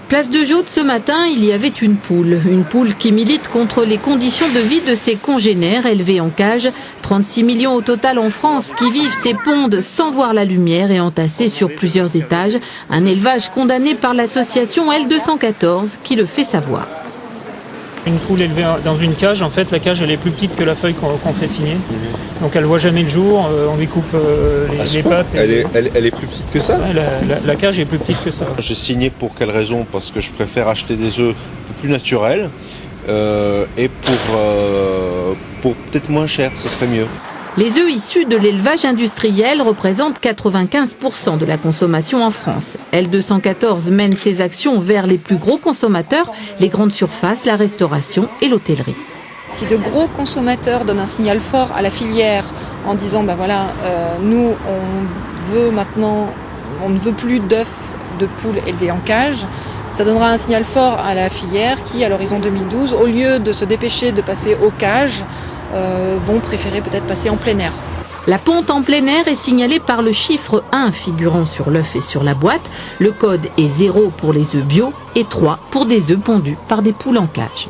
Place de Jaude, ce matin, il y avait une poule qui milite contre les conditions de vie de ses congénères élevés en cage. 36 millions au total en France qui vivent et pondent sans voir la lumière et entassés sur plusieurs étages. Un élevage condamné par l'association L214 qui le fait savoir. Une poule élevée dans une cage, en fait, la cage elle est plus petite que la feuille qu'on fait signer. Donc elle voit jamais le jour, on lui coupe les pattes. Elle est plus petite que ça? Ouais, la cage est plus petite que ça. J'ai signé pour quelle raison? Parce que je préfère acheter des œufs un peu plus naturels et pour peut-être moins cher, ce serait mieux. Les œufs issus de l'élevage industriel représentent 95% de la consommation en France. L214 mène ses actions vers les plus gros consommateurs, les grandes surfaces, la restauration et l'hôtellerie. Si de gros consommateurs donnent un signal fort à la filière en disant nous on ne veut plus d'œufs de poules élevées en cage, ça donnera un signal fort à la filière qui, à l'horizon 2012, au lieu de se dépêcher de passer aux cages, vont préférer peut-être passer en plein air. La ponte en plein air est signalée par le chiffre 1 figurant sur l'œuf et sur la boîte. Le code est 0 pour les œufs bio et 3 pour des œufs pondus par des poules en cage.